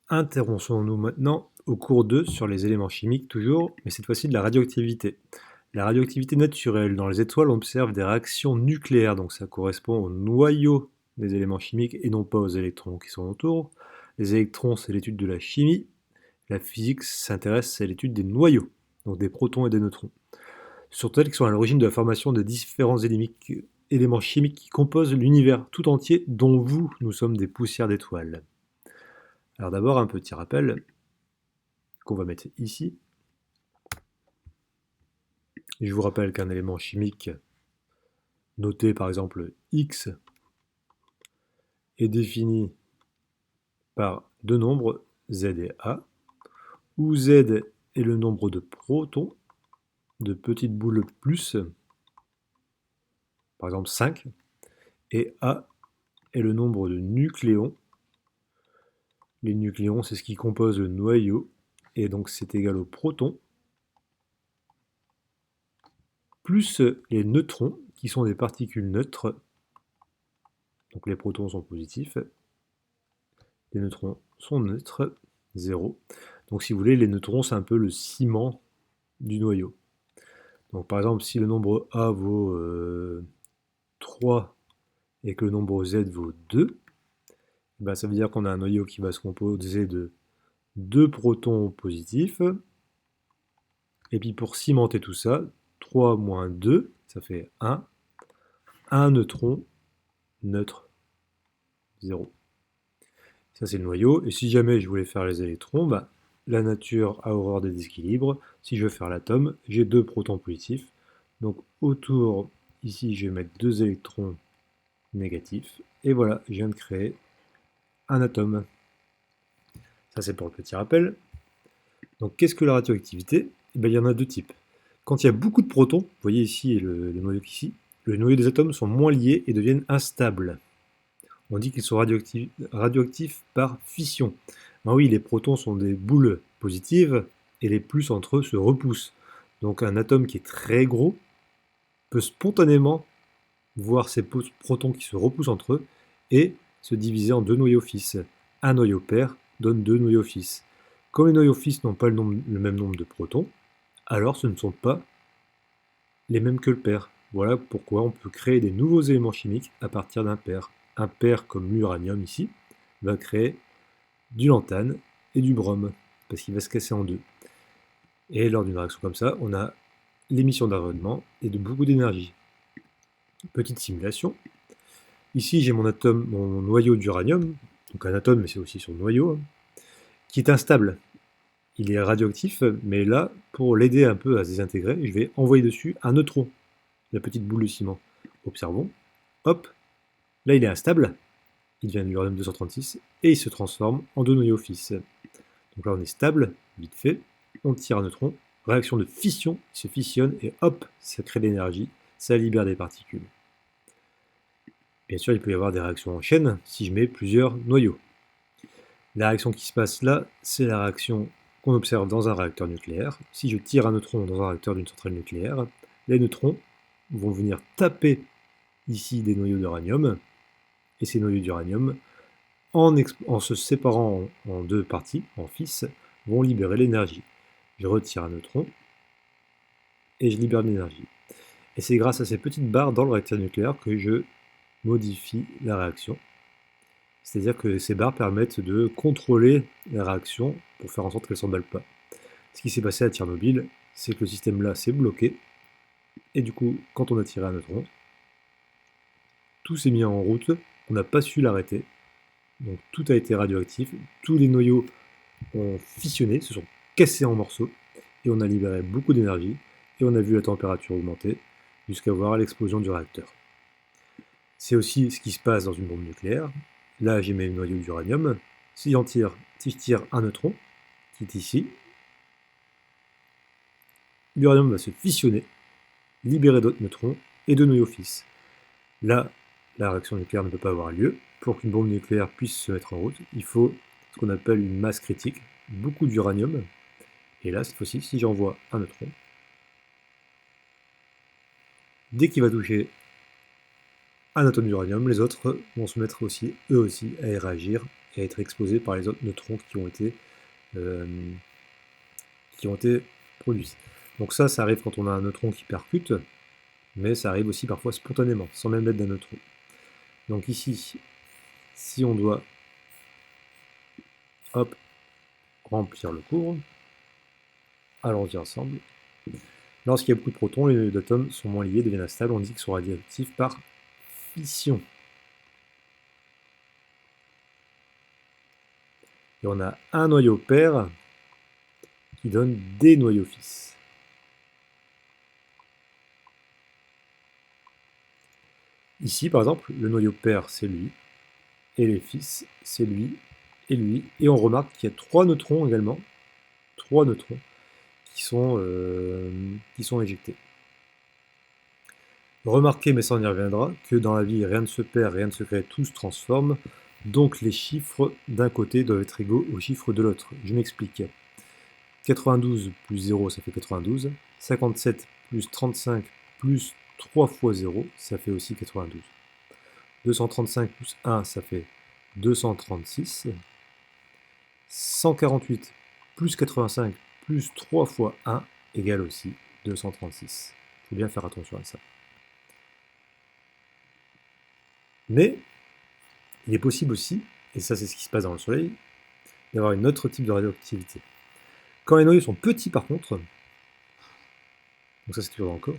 Intéressons-nous maintenant au cours 2 sur les éléments chimiques toujours, mais cette fois-ci de la radioactivité. La radioactivité naturelle, dans les étoiles, on observe des réactions nucléaires, donc ça correspond au noyau des éléments chimiques et non pas aux électrons qui sont autour. Les électrons, c'est l'étude de la chimie. La physique s'intéresse à l'étude des noyaux, donc des protons et des neutrons. Surtout elles qui sont à l'origine de la formation des différents éléments chimiques qui composent l'univers tout entier, dont nous sommes des poussières d'étoiles. Alors d'abord, un petit rappel qu'on va mettre ici. Je vous rappelle qu'un élément chimique noté par exemple X est défini par deux nombres Z et A, où Z est le nombre de protons, de petites boules plus, par exemple 5, et A est le nombre de nucléons. Les nucléons, c'est ce qui compose le noyau, et donc c'est égal aux protons, plus les neutrons, qui sont des particules neutres. Donc les protons sont positifs, les neutrons sont neutres, 0. Donc si vous voulez, les neutrons, c'est un peu le ciment du noyau. Donc par exemple, si le nombre A vaut 3 et que le nombre Z vaut 2, ben, ça veut dire qu'on a un noyau qui va se composer de 2 protons positifs. Et puis pour cimenter tout ça, 3 moins 2, ça fait 1. Un neutron, neutre, 0. Ça c'est le noyau. Et si jamais je voulais faire les électrons, bah, la nature a horreur des déséquilibres. Si je veux faire l'atome, j'ai 2 protons positifs. Donc autour, ici, je vais mettre 2 électrons négatifs. Et voilà, je viens de créer un atome. Ça c'est pour le petit rappel. Donc qu'est-ce que la radioactivité? Eh bien, il y en a deux types. Quand il y a beaucoup de protons, vous voyez ici le noyau ici, le noyau des atomes sont moins liés et deviennent instables. On dit qu'ils sont radioactifs par fission. Ben oui, les protons sont des boules positives et les plus entre eux se repoussent. Donc un atome qui est très gros peut spontanément voir ces protons qui se repoussent entre eux et se diviser en deux noyaux fils. Un noyau pair donne deux noyaux fils. Comme les noyaux fils n'ont pas le même nombre de protons, alors ce ne sont pas les mêmes que le pair. Voilà pourquoi on peut créer des nouveaux éléments chimiques à partir d'un pair. Un pair comme l'uranium ici va créer du lantane et du brome, parce qu'il va se casser en deux. Et lors d'une réaction comme ça, on a l'émission d'un rayonnement et de beaucoup d'énergie. Petite simulation. Ici, j'ai mon atome, mon noyau d'uranium, donc un atome, mais c'est aussi son noyau, qui est instable. Il est radioactif, mais là, pour l'aider un peu à se désintégrer, je vais envoyer dessus un neutron, la petite boule de ciment. Observons. Hop, là il est instable, il devient l'uranium 236, et il se transforme en deux noyaux fils. Donc là on est stable, vite fait, on tire un neutron, réaction de fission, il se fissionne, et hop, ça crée de l'énergie, ça libère des particules. Bien sûr, il peut y avoir des réactions en chaîne si je mets plusieurs noyaux. La réaction qui se passe là, c'est la réaction qu'on observe dans un réacteur nucléaire. Si je tire un neutron dans un réacteur d'une centrale nucléaire, les neutrons vont venir taper ici des noyaux d'uranium, et ces noyaux d'uranium, en se séparant en deux parties, en fils, vont libérer l'énergie. Je retire un neutron, et je libère l'énergie. Et c'est grâce à ces petites barres dans le réacteur nucléaire que je modifie la réaction. C'est-à-dire que ces barres permettent de contrôler la réaction pour faire en sorte qu'elle ne s'emballe pas. Ce qui s'est passé à Tchernobyl, c'est que le système là s'est bloqué, et du coup, quand on a tiré un neutron, tout s'est mis en route, on n'a pas su l'arrêter, donc tout a été radioactif, tous les noyaux ont fissionné, se sont cassés en morceaux, et on a libéré beaucoup d'énergie, et on a vu la température augmenter jusqu'à voir l'explosion du réacteur. C'est aussi ce qui se passe dans une bombe nucléaire. Là, j'ai mes noyaux d'uranium. Si je tire un neutron, qui est ici, l'uranium va se fissionner, libérer d'autres neutrons et de noyaux fils. Là, la réaction nucléaire ne peut pas avoir lieu. Pour qu'une bombe nucléaire puisse se mettre en route, il faut ce qu'on appelle une masse critique, beaucoup d'uranium. Et là, cette fois-ci, si j'envoie un neutron, dès qu'il va toucher un atome d'uranium, les autres vont se mettre aussi, eux aussi, à réagir et être exposé par les autres neutrons qui ont été produits. Donc ça arrive quand on a un neutron qui percute, mais ça arrive aussi parfois spontanément, sans même l'aide d'un neutron. Donc ici, si on doit remplir le cours, allons-y ensemble. Lorsqu'il y a beaucoup de protons, les noyaux d'atomes sont moins liés, deviennent instables, on dit qu'ils sont radioactifs par fission. Et on a un noyau pair qui donne des noyaux fils. Ici, par exemple, le noyau pair, c'est lui, et les fils, c'est lui, et on remarque qu'il y a 3 neutrons également, 3 neutrons, qui sont éjectés. Remarquez, mais ça on y reviendra, que dans la vie, rien ne se perd, rien ne se crée, tout se transforme, donc les chiffres d'un côté doivent être égaux aux chiffres de l'autre. Je m'explique. 92 plus 0, ça fait 92. 57 plus 35 plus 3 fois 0, ça fait aussi 92. 235 plus 1, ça fait 236. 148 plus 85 plus 3 fois 1 égale aussi 236. Il faut bien faire attention à ça. Mais il est possible aussi, et ça c'est ce qui se passe dans le Soleil, d'avoir un autre type de radioactivité. Quand les noyaux sont petits par contre, donc ça c'est toujours encore,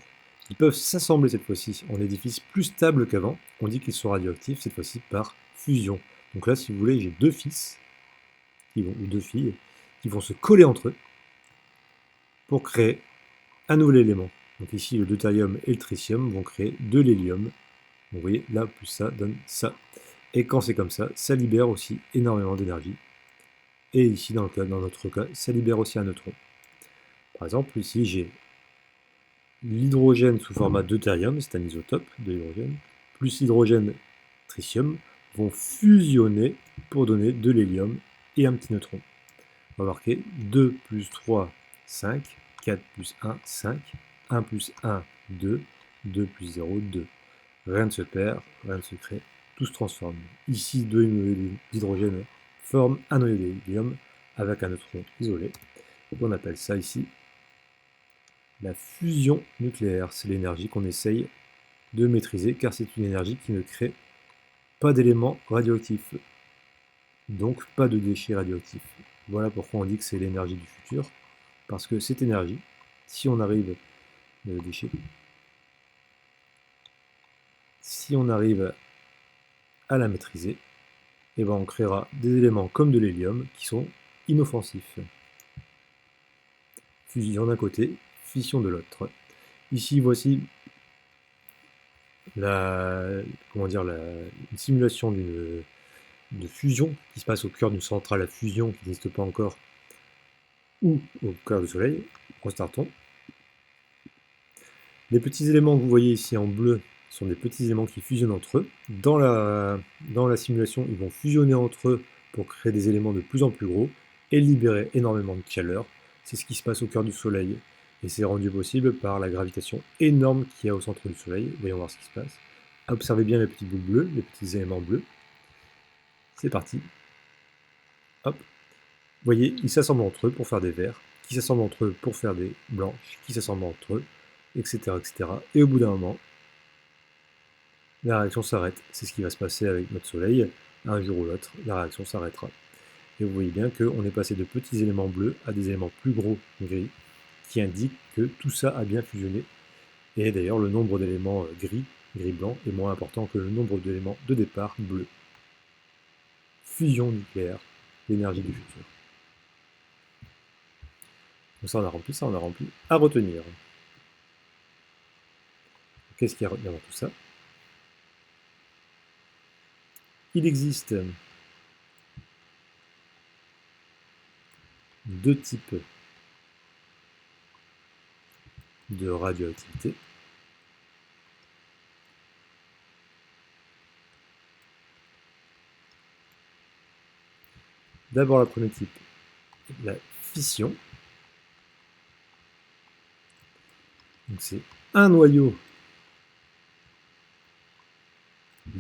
ils peuvent s'assembler cette fois-ci en édifices plus stables qu'avant. On dit qu'ils sont radioactifs cette fois-ci par fusion. Donc là, si vous voulez, j'ai 2 fils, ou 2 filles, qui vont se coller entre eux pour créer un nouvel élément. Donc ici, le deutérium et le tritium vont créer de l'hélium. Donc vous voyez, là, plus ça donne ça. Et quand c'est comme ça, ça libère aussi énormément d'énergie. Et ici, dans notre cas, ça libère aussi un neutron. Par exemple, ici, j'ai l'hydrogène sous format deutérium, c'est un isotope de l'hydrogène, plus l'hydrogène tritium, vont fusionner pour donner de l'hélium et un petit neutron. Remarquez, 2 plus 3, 5, 4 plus 1, 5, 1 plus 1, 2, 2 plus 0, 2. Rien ne se perd, rien ne se crée, tout se transforme. Ici, 2 noyaux d'hydrogène forment un noyau d'hélium avec un neutron isolé. On appelle ça ici la fusion nucléaire. C'est l'énergie qu'on essaye de maîtriser car c'est une énergie qui ne crée pas d'éléments radioactifs, donc pas de déchets radioactifs. Voilà pourquoi on dit que c'est l'énergie du futur, parce que cette énergie, si on arrive à la maîtriser, et ben on créera des éléments comme de l'hélium qui sont inoffensifs. Fusion d'un côté, fission de l'autre. Ici, voici une simulation de fusion qui se passe au cœur d'une centrale à fusion qui n'existe pas encore, ou au cœur du Soleil. Restartons. Les petits éléments que vous voyez ici en bleu sont des petits éléments qui fusionnent entre eux. Dans la simulation, ils vont fusionner entre eux pour créer des éléments de plus en plus gros et libérer énormément de chaleur. C'est ce qui se passe au cœur du Soleil. Et c'est rendu possible par la gravitation énorme qu'il y a au centre du Soleil. Voyons voir ce qui se passe. Observez bien les petites boules bleues, les petits éléments bleus. C'est parti. Hop. Vous voyez, ils s'assemblent entre eux pour faire des verts, qui s'assemblent entre eux pour faire des blanches, qui s'assemblent entre eux, etc., etc. Et au bout d'un moment, la réaction s'arrête. C'est ce qui va se passer avec notre Soleil. Un jour ou l'autre, la réaction s'arrêtera. Et vous voyez bien qu'on est passé de petits éléments bleus à des éléments plus gros gris, qui indiquent que tout ça a bien fusionné. Et d'ailleurs, le nombre d'éléments gris-blanc, est moins important que le nombre d'éléments de départ bleu. Fusion nucléaire, l'énergie du futur. Donc ça on a rempli, à retenir. Qu'est-ce qu'il y a à retenir dans tout ça? Il existe 2 types de radioactivité. D'abord le premier type, la fission. Donc c'est un noyau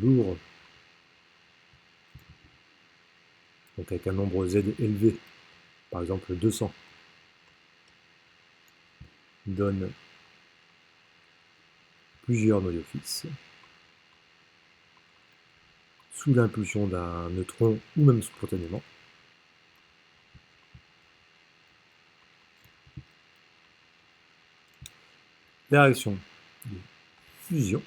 lourd donc avec un nombre z élevé, par exemple 200, donne plusieurs noyaux fixes sous l'impulsion d'un neutron ou même spontanément. La réaction de fusion,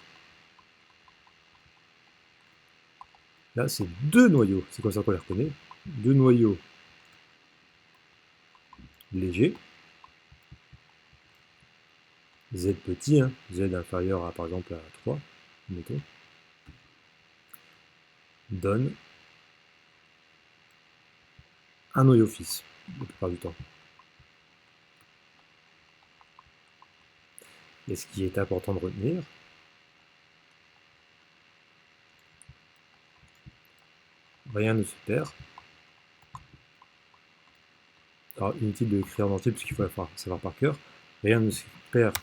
là c'est deux noyaux, c'est comme ça qu'on les reconnaît, deux noyaux légers, Z petit, hein, Z inférieur à par exemple à 3, mettons, donne un noyau fixe, la plupart du temps. Et ce qui est important de retenir, rien ne se perd. Alors, inutile de l'écrire en entier, puisqu'il faut savoir par cœur. Rien ne se perd,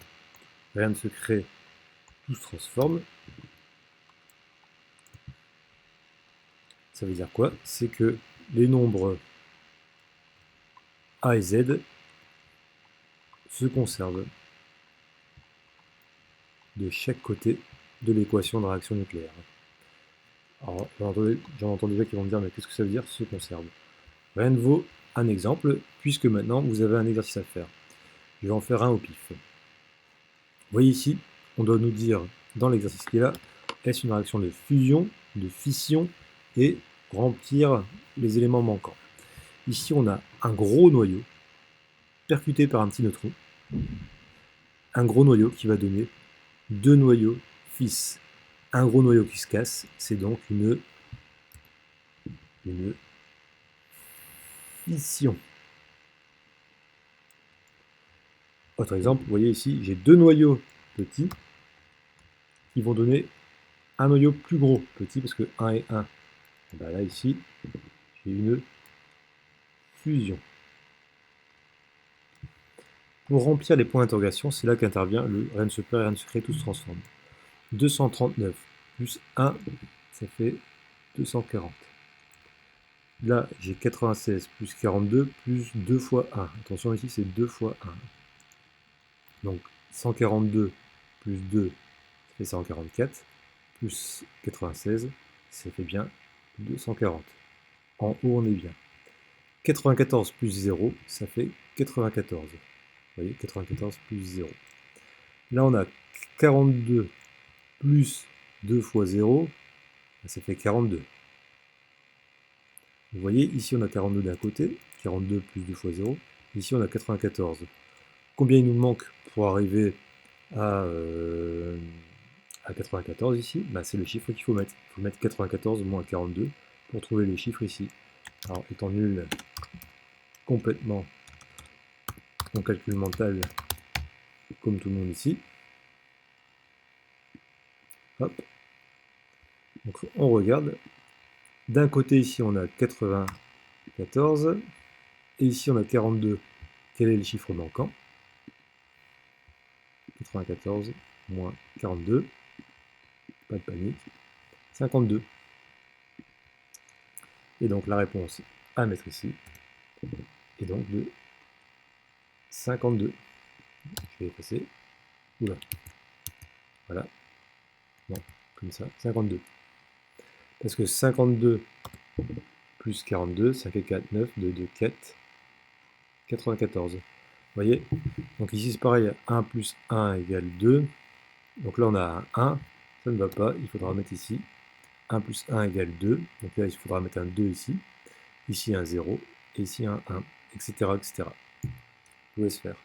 rien ne se crée, tout se transforme. Ça veut dire quoi? C'est que les nombres A et Z se conservent de chaque côté de l'équation de réaction nucléaire. Alors, j'en entends déjà qui vont me dire, mais qu'est-ce que ça veut dire, se conserve? Rien ne vaut un exemple, puisque maintenant vous avez un exercice à faire. Je vais en faire un au pif. Vous voyez ici, on doit nous dire, dans l'exercice qui est là, est-ce une réaction de fusion, de fission, et remplir les éléments manquants. Ici, on a un gros noyau, percuté par un petit neutron. Un gros noyau qui va donner deux noyaux fils. Un gros noyau qui se casse, c'est donc une fission. Autre exemple, vous voyez ici, j'ai deux noyaux petits qui vont donner un noyau plus gros, petit, parce que 1 et 1. Et bien là, ici, j'ai une fusion. Pour remplir les points d'interrogation, c'est là qu'intervient le rien ne se perd, rien ne se crée, tout se transforme. 239 plus 1, ça fait 240. Là, j'ai 96 plus 42 plus 2 fois 1. Attention, ici, c'est 2 fois 1. Donc, 142 plus 2, ça fait 144. Plus 96, ça fait bien 240. En haut, on est bien. 94 plus 0, ça fait 94. Vous voyez, 94 plus 0. Là, on a 42 plus 2 fois 0, ça fait 42. Vous voyez, ici, on a 42 d'un côté, 42 plus 2 fois 0. Ici, on a 94. Combien il nous manque pour arriver à 94 ici? Ben, c'est le chiffre qu'il faut mettre. Il faut mettre 94 moins 42 pour trouver les chiffres ici. Alors, étant nul complètement en calcul mental, comme tout le monde ici. Hop. Donc, on regarde. D'un côté, ici, on a 94. Et ici, on a 42. Quel est le chiffre manquant? 94 moins 42. Pas de panique. 52. Et donc, la réponse à mettre ici est donc de 52. Je vais effacer. Oula. Voilà. Non, comme ça. 52. Parce que 52 plus 42, 5 et 4, 9, 2, 2, 4, 94. Vous voyez? Donc ici c'est pareil, 1 plus 1 égale 2. Donc là on a un 1, ça ne va pas, il faudra mettre ici 1 plus 1 égale 2. Donc là il faudra mettre un 2 ici, ici un 0, et ici un 1, etc. etc. Vous pouvez se faire.